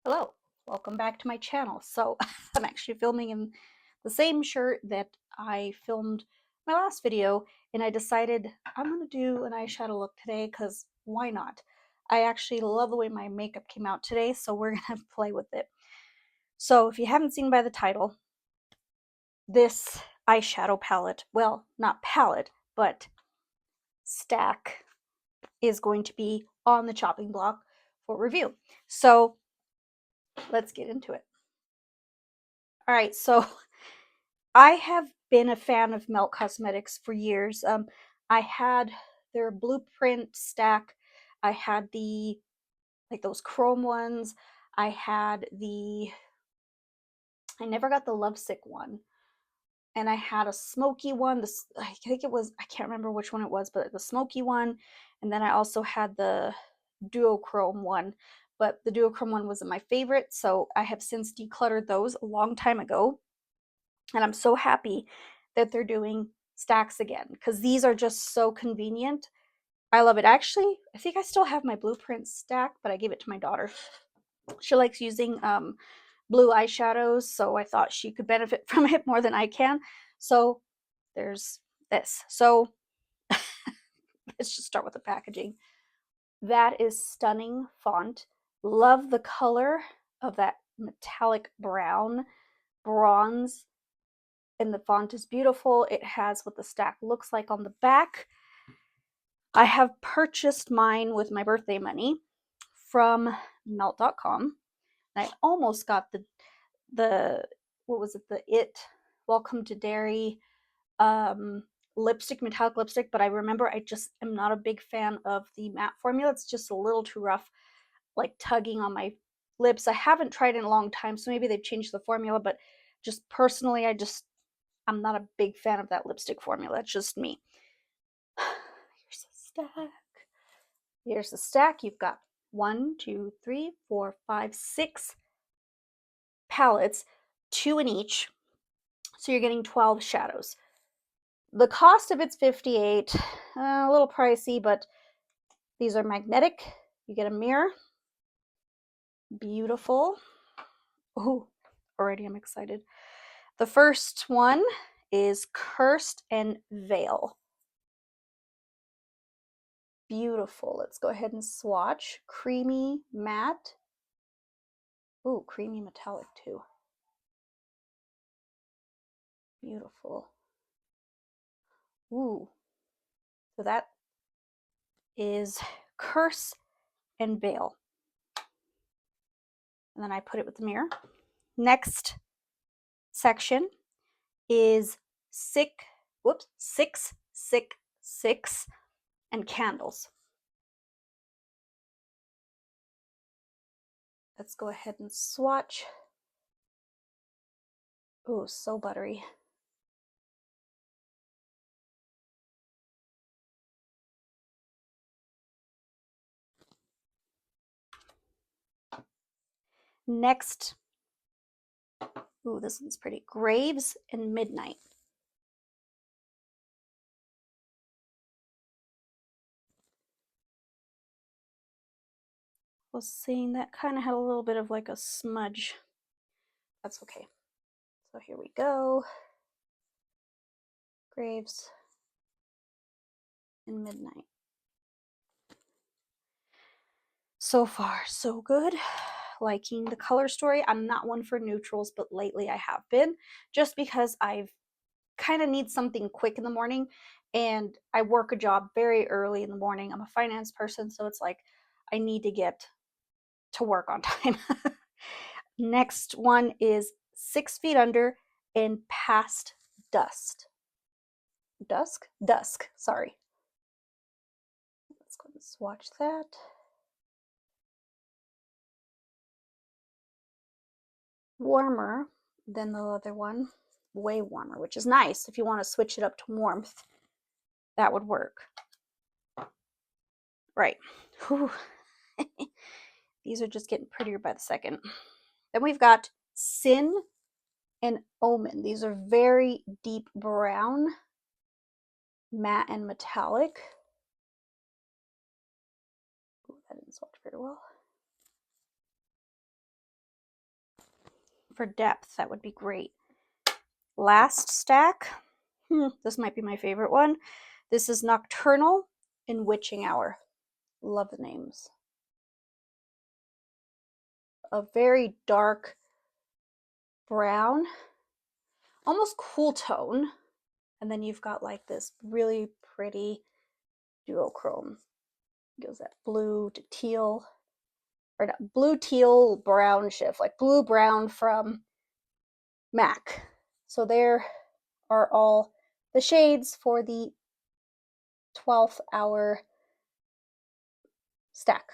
Hello, welcome back to my channel. So I'm actually filming in the same shirt that I filmed my last video, and I decided I'm going to do an eyeshadow look today because why not? I actually love the way my makeup came out today, so we're going to play with it. So if you haven't seen by the title, this eyeshadow palette, well, not palette, but stack is going to be on the chopping block for review. So let's get into it. All right, so I have been a fan of Melt Cosmetics for years. I had their Blueprint stack. I had the those chrome ones. I had I never got the Lovesick one, and I had a smoky one. This I think it was, I can't remember which one it was, but the smoky one, and then I also had the duochrome one. But the duochrome one wasn't my favorite, so I have since decluttered those a long time ago. And I'm so happy that they're doing stacks again because these are just so convenient. I love it. Actually, I think I still have my Blueprint stack, but I gave it to my daughter. She likes using blue eyeshadows, so I thought she could benefit from it more than I can. So there's this. So let's just start with the packaging. That is stunning font. Love the color of that metallic brown bronze, and the font is beautiful. It has what the stack looks like on the back. I have purchased mine with my birthday money from melt.com. I almost got the what was it, the It Welcome to Dairy lipstick, metallic lipstick, but I remember I just am not a big fan of the matte formula. It's just a little too rough, like tugging on my lips. I haven't tried it in a long time, so maybe they've changed the formula, but just personally, I'm not a big fan of that lipstick formula. It's just me. Here's a stack. Here's the stack. You've got 1, 2, 3, 4, 5, 6 palettes, 2 in each. So you're getting 12 shadows. The cost of it's $58, a little pricey, but these are magnetic. You get a mirror. Beautiful. Oh, already I'm excited. The first one is Cursed and Veil. Beautiful. Let's go ahead and swatch. Creamy matte. Ooh, creamy metallic too. Beautiful. Ooh. So that is Curse and Veil. And then I put it with the mirror. Next section is Six, Sick, and Candles. Let's go ahead and swatch. Ooh, so buttery. Next, ooh, this one's pretty. Graves and Midnight. Was seeing that kind of had a little bit of like a smudge. That's okay. So here we go. Graves and Midnight. So far, so good. Liking the color story. I'm not one for neutrals, but lately I have been, just because I've kind of need something quick in the morning, and I work a job very early in the morning. I'm a finance person, so it's like I need to get to work on time. Next one is 6 Feet Under and Past Dust. Dusk, sorry. Let's go and swatch that. Warmer than the other one, way warmer, which is nice. If you want to switch it up to warmth, that would work. Right. These are just getting prettier by the second. Then we've got Sin and Omen. These are very deep brown, matte and metallic. Ooh, that didn't swatch very well. for depth, that would be great. Last stack, this might be my favorite one. This is Nocturnal in Witching Hour. Love the names. A very dark brown, almost cool tone. And then you've got like this really pretty duochrome. It goes that blue to teal, or not, blue, teal, brown shift, like blue, brown from MAC. So there are all the shades for the 12th hour stack.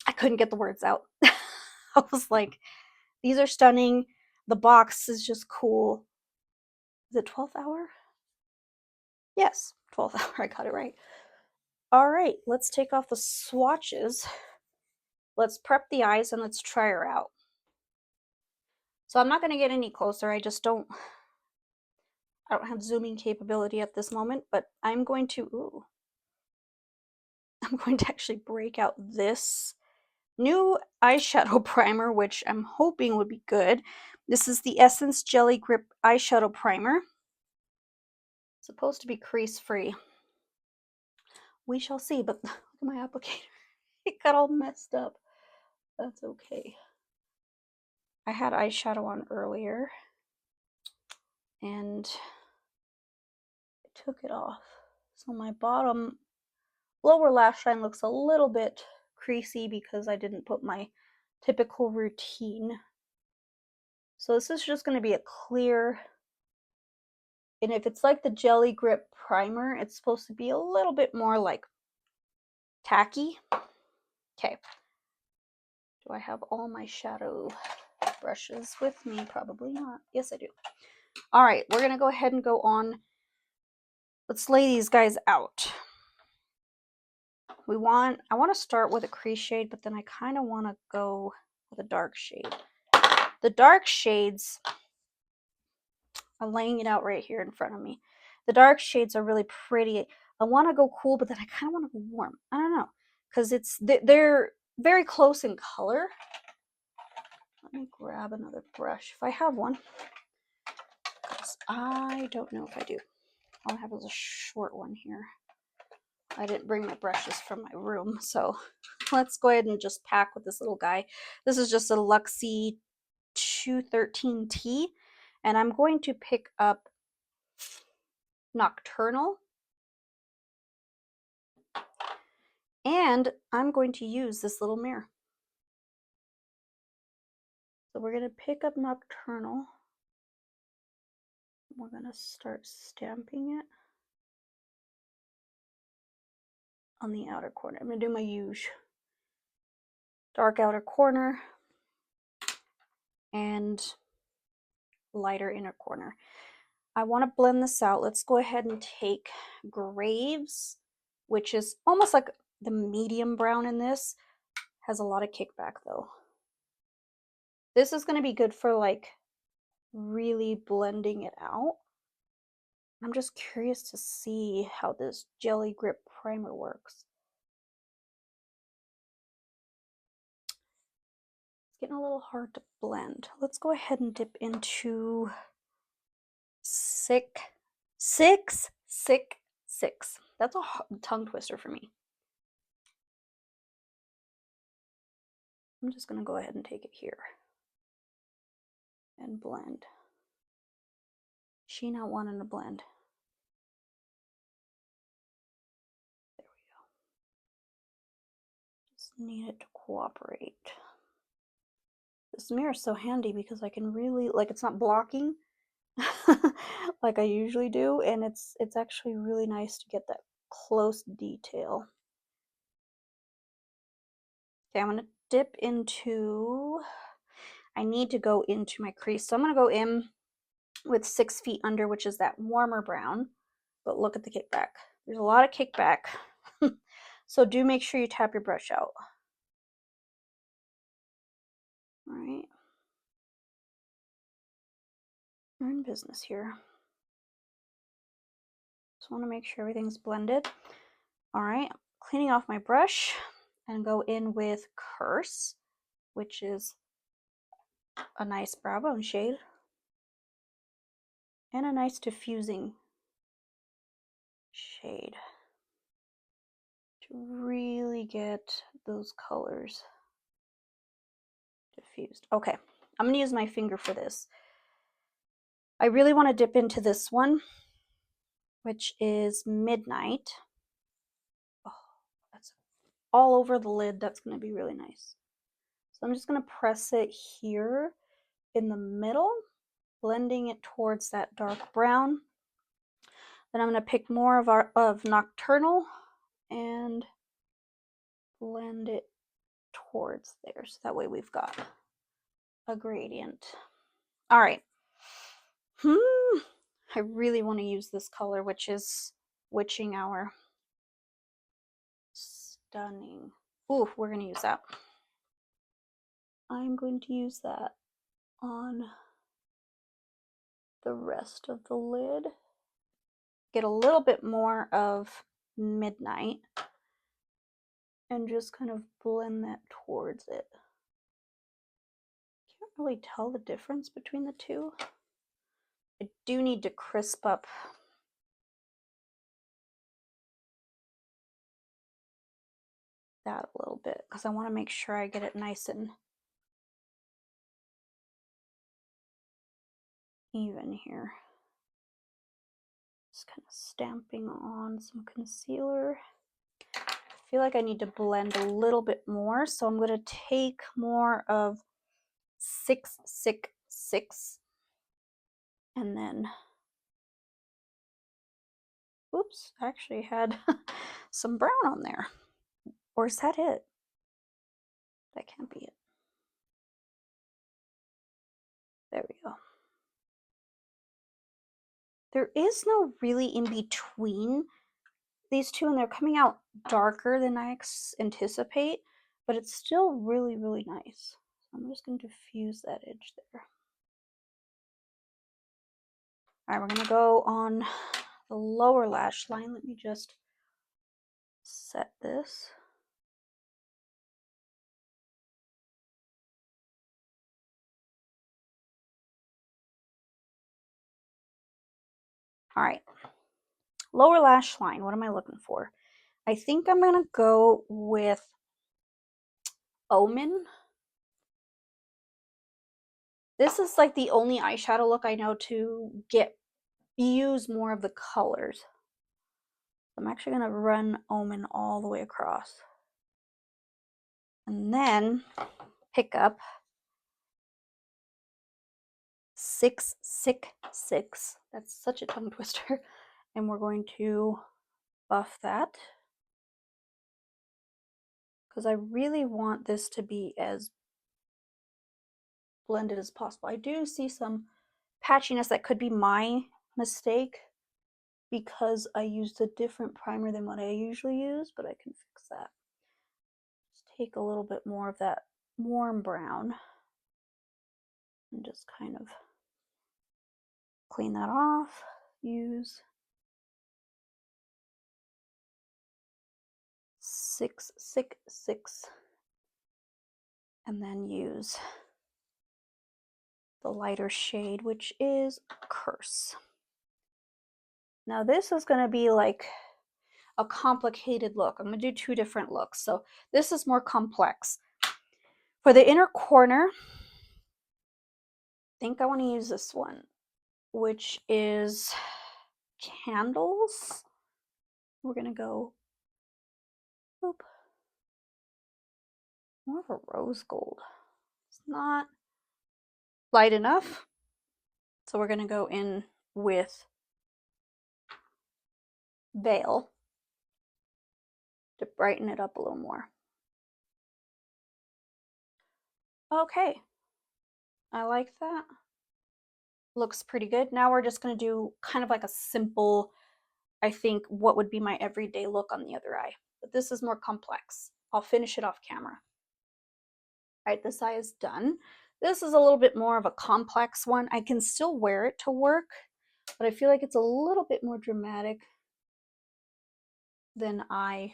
I couldn't get the words out. I was like, these are stunning. The box is just cool. Is it 12th hour? Yes, 12th hour. I got it right. All right, let's take off the swatches. Let's prep the eyes and let's try her out. So I'm not going to get any closer. I don't have zooming capability at this moment, but I'm going to actually break out this new eyeshadow primer, which I'm hoping would be good. This is the Essence Jelly Grip Eyeshadow Primer. It's supposed to be crease free. We shall see, but look at my applicator. It got all messed up. That's okay. I had eyeshadow on earlier and I took it off. So my bottom lower lash line looks a little bit creasy because I didn't put my typical routine. So this is just going to be a clear, and if it's like the Jelly Grip primer, it's supposed to be a little bit more like tacky. Okay. Do I have all my shadow brushes with me? Probably not. Yes, I do. All right, we're going to go ahead and go on. Let's lay these guys out. I want to start with a crease shade, but then I kind of want to go with a dark shade. The dark shades, I'm laying it out right here in front of me. The dark shades are really pretty. I want to go cool, but then I kind of want to go warm. I don't know, because they're very close in color. Let me grab another brush if I have one, because I don't know if I do. All I have is a short one here. I didn't bring my brushes from my room, so let's go ahead and just pack with this little guy. This is just a Luxie 213T, and I'm going to pick up Nocturnal, and I'm going to use this little mirror. So we're going to pick up Nocturnal. We're going to start stamping it on the outer corner. I'm going to do my usual dark outer corner and lighter inner corner. I want to blend this out. Let's go ahead and take Graves, which is almost like the medium brown in this. Has a lot of kickback though. This is going to be good for like really blending it out. I'm just curious to see how this Jelly Grip primer works. It's getting a little hard to blend. Let's go ahead and dip into Sick. That's a tongue twister for me. I'm just going to go ahead and take it here and blend. She not wanting to blend. There we go. Just need it to cooperate. This mirror is so handy because I can really, like, it's not blocking like I usually do, and it's actually really nice to get that close detail. Okay, I'm going to dip into, I need to go into my crease, so I'm going to go in with 6 feet under, which is that warmer brown, but look at the kickback. There's a lot of kickback. So do make sure you tap your brush out. All right. We're in business here. Just want to make sure everything's blended. All right, cleaning off my brush and go in with Curse, which is a nice brow bone shade and a nice diffusing shade to really get those colors diffused. Okay, I'm gonna use my finger for this. I really want to dip into this one, which is Midnight. Oh, that's all over the lid. That's gonna be really nice. So I'm just gonna press it here in the middle, blending it towards that dark brown. Then I'm gonna pick more of Nocturnal and blend it towards there, so that way we've got a gradient. All right. I really want to use this color, which is Witching Hour. Stunning. Ooh, we're going to use that. I'm going to use that on the rest of the lid. Get a little bit more of Midnight and just kind of blend that towards it. Can't really tell the difference between the two. I do need to crisp up that a little bit because I want to make sure I get it nice and even here. Just kind of stamping on some concealer. I feel like I need to blend a little bit more, so I'm going to take more of 666 and then, oops, I actually had some brown on there. Or is that it? That can't be it. There we go. There is no really in between these two, and they're coming out darker than I anticipate, but it's still really, really nice. So I'm just going to diffuse that edge there. All right, we're going to go on the lower lash line. Let me just set this. All right, lower lash line. What am I looking for? I think I'm going to go with Omen. This is like the only eyeshadow look I know to use more of the colors. I'm actually going to run Omen all the way across. And then pick up 666. That's such a tongue twister. And we're going to buff that because I really want this to be as blended as possible. I do see some patchiness that could be my mistake because I used a different primer than what I usually use, but I can fix that. Just take a little bit more of that warm brown and just kind of clean that off. Use 666 and then use the lighter shade, which is Curse. Now this is going to be like a complicated look. I'm going to do two different looks. So this is more complex. For the inner corner, I think I want to use this one, which is Candles. We're going to go boop, more of a rose gold. It's not light enough. So we're going to go in with Veil to brighten it up a little more. Okay, I like that. Looks pretty good. Now we're just going to do kind of like a simple, I think, what would be my everyday look on the other eye. But this is more complex. I'll finish it off camera. All right, this eye is done. This is a little bit more of a complex one. I can still wear it to work, but I feel like it's a little bit more dramatic than I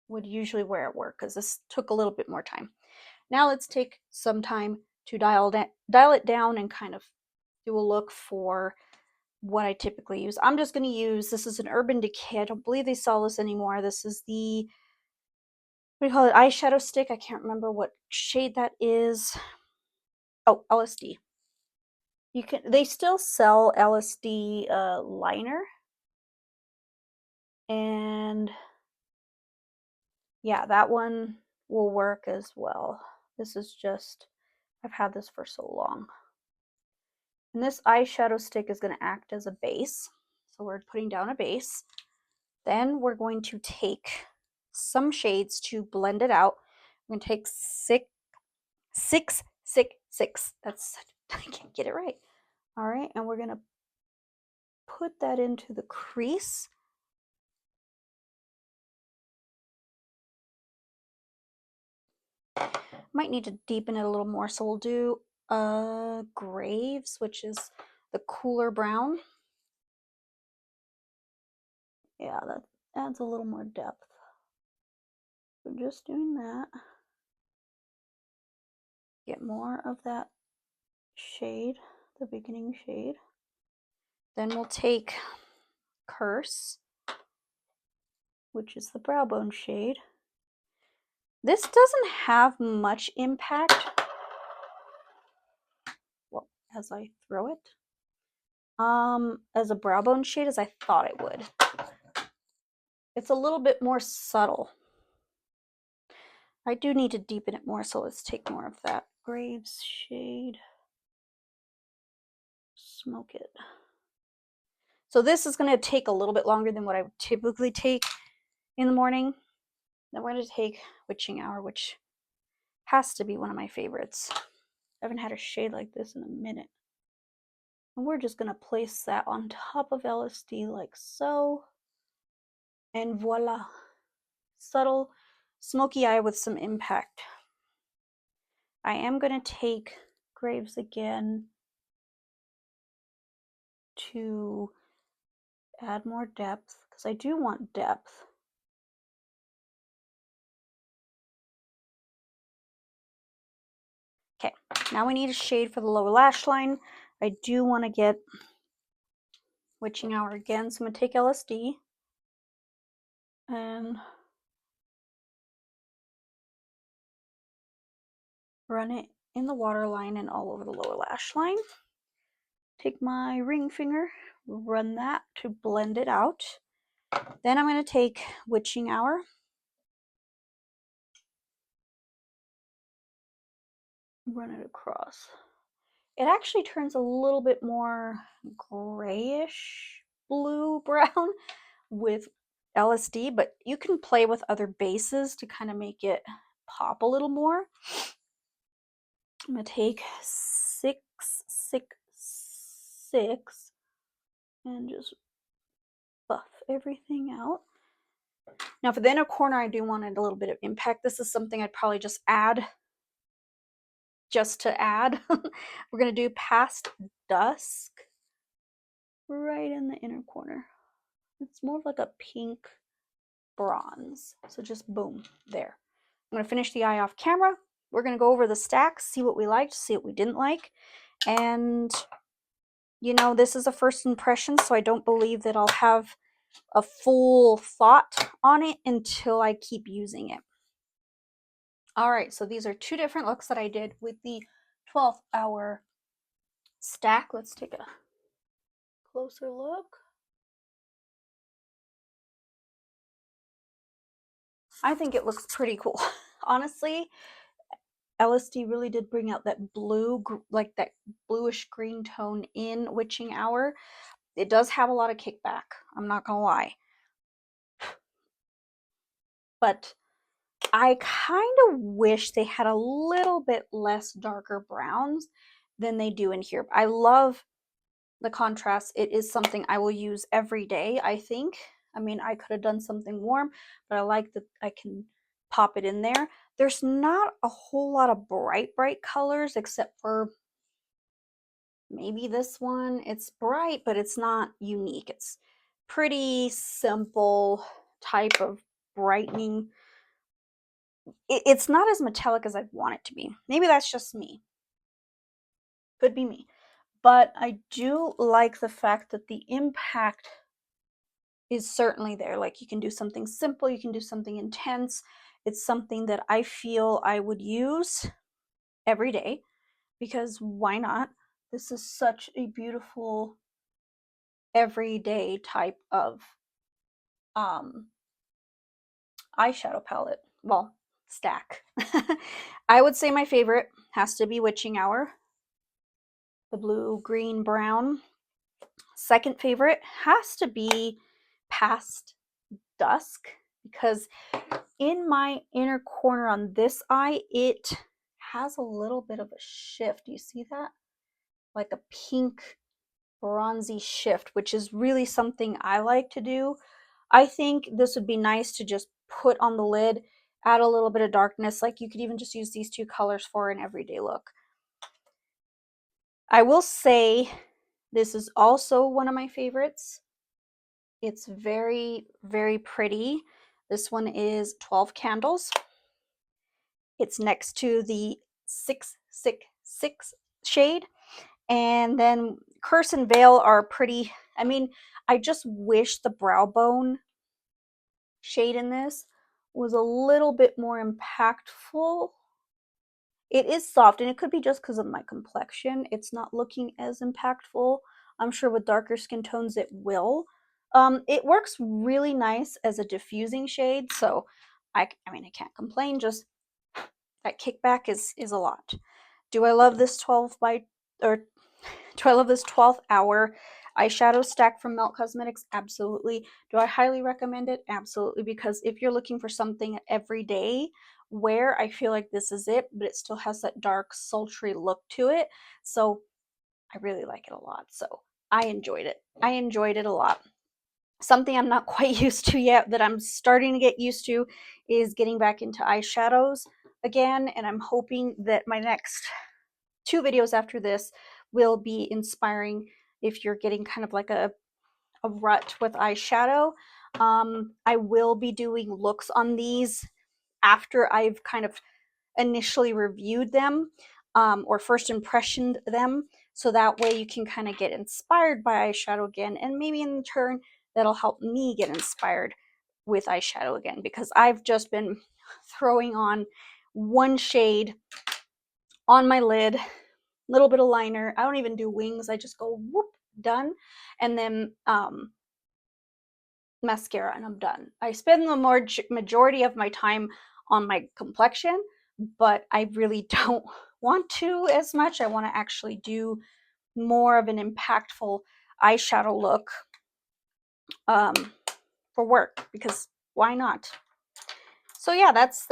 would usually wear at work because this took a little bit more time. Now let's take some time to dial it down and kind of do a look for what I typically use. I'm just going to use, this is an Urban Decay. I don't believe they sell this anymore. This is the, what do you call it, eyeshadow stick. I can't remember what shade that is. Oh, LSD. You can, they still sell LSD liner. And yeah, that one will work as well. This is just, I've had this for so long. And this eyeshadow stick is going to act as a base. So we're putting down a base. Then we're going to take some shades to blend it out. I'm going to take six. That's, I can't get it right. All right, and we're going to put that into the crease. Might need to deepen it a little more, so we'll do Graves, which is the cooler brown. Yeah, that adds a little more depth. So just doing that. Get more of that shade, the beginning shade. Then we'll take Curse, which is the brow bone shade. This doesn't have much impact, well, as I throw it, as a brow bone shade as I thought it would. It's a little bit more subtle. I do need to deepen it more, so let's take more of that Graves shade. Smoke it. So this is going to take a little bit longer than what I would typically take in the morning. Then we're going to take Witching Hour, which has to be one of my favorites. I haven't had a shade like this in a minute. And we're just going to place that on top of LSD like so. And voila. Subtle smoky eye with some impact. I am going to take Graves again to add more depth, because I do want depth. Okay, now we need a shade for the lower lash line. I do want to get Witching Hour again, so I'm going to take LSD and run it in the waterline and all over the lower lash line. Take my ring finger, run that to blend it out. Then I'm going to take Witching Hour, run it across. It actually turns a little bit more grayish blue brown with LSD, but you can play with other bases to kind of make it pop a little more. I'm going to take 666 and just buff everything out. Now for the inner corner, I do want a little bit of impact. This is something I'd probably just add, just to add. We're going to do Past Dusk right in the inner corner. It's more of like a pink bronze. So just boom, there. I'm going to finish the eye off camera. We're going to go over the stacks, see what we liked, see what we didn't like. And, you know, this is a first impression, so I don't believe that I'll have a full thought on it until I keep using it. All right, so these are two different looks that I did with the 12-hour stack. Let's take a closer look. I think it looks pretty cool. Honestly, LSD really did bring out that blue, like that bluish green tone in Witching Hour. It does have a lot of kickback, I'm not gonna lie. But I kind of wish they had a little bit less darker browns than they do in here. I love the contrast. It is something I will use every day, I think. I mean, I could have done something warm, but I like that I can pop it in there. There's not a whole lot of bright colors except for maybe this one. It's bright, but it's not unique. It's pretty simple type of brightening. It's not as metallic as I want it to be. Maybe that's just me. Could be me. But I do like the fact that the impact is certainly there. Like, you can do something simple, you can do something intense. It's something that I feel I would use every day, because why not? This is such a beautiful everyday type of um eyeshadow palette. Well, stack. I would say my favorite has to be Witching Hour, the blue, green, brown. Second favorite has to be Past Dusk, because in my inner corner on this eye, it has a little bit of a shift. You see that? Like a pink bronzy shift, which is really something I like to do. I think this would be nice to just put on the lid, add a little bit of darkness. Like, you could even just use these two colors for an everyday look. I will say this is also one of my favorites. It's very, very pretty. This one is 12 Candles. It's next to the 666 shade. And then Curse and Veil are pretty. I mean, I just wish the Brow Bone shade in this was a little bit more impactful. It is soft, and it could be just because of my complexion. It's not looking as impactful. I'm sure with darker skin tones it will. It works really nice as a diffusing shade, so I mean, I can't complain. Just that kickback is a lot. Do I love this 12 by, or do I love this 12th hour eyeshadow stack from Melt Cosmetics? Absolutely. Do I highly recommend it? Absolutely, because if you're looking for something every day wear, I feel like this is it, but it still has that dark, sultry look to it. So I really like it a lot. So I enjoyed it. I enjoyed it a lot. Something I'm not quite used to yet, that I'm starting to get used to, is getting back into eyeshadows again, and I'm hoping that my next 2 videos after this will be inspiring if you're getting kind of like a rut with eyeshadow. I will be doing looks on these after I've kind of initially reviewed them, or first impressioned them, so that way you can kind of get inspired by eyeshadow again, and maybe in turn that'll help me get inspired with eyeshadow again, because I've just been throwing on one shade on my lid, little bit of liner. I don't even do wings. I just go whoop, done, and then mascara, and I'm done. I spend the majority of my time on my complexion, but I really don't want to as much. I want to actually do more of an impactful eyeshadow look um, for work, because why not? So yeah, that's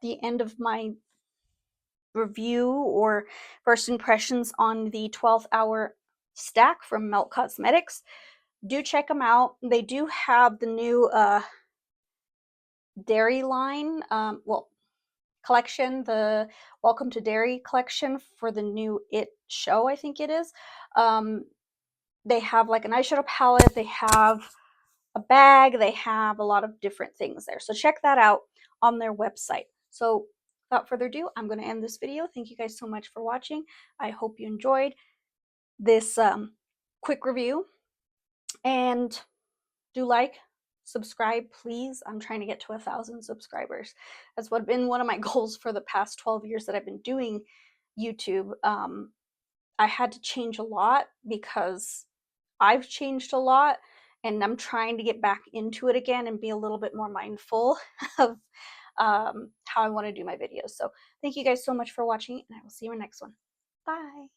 the end of my review or first impressions on the 12th hour stack from Melt Cosmetics. Do check them out. They do have the new dairy line, well, collection, the Welcome to Dairy collection for the new It show, I think it is. They have like an eyeshadow palette, they have a bag, they have a lot of different things there. So check that out on their website. So without further ado, I'm going to end this video. Thank you guys so much for watching. I hope you enjoyed this quick review, and do like, subscribe, please. I'm trying to get to 1,000 subscribers. That's what been one of my goals for the past 12 years that I've been doing YouTube. I had to change a lot because I've changed a lot, and I'm trying to get back into it again and be a little bit more mindful of how I want to do my videos. So thank you guys so much for watching, and I will see you in the next one. Bye.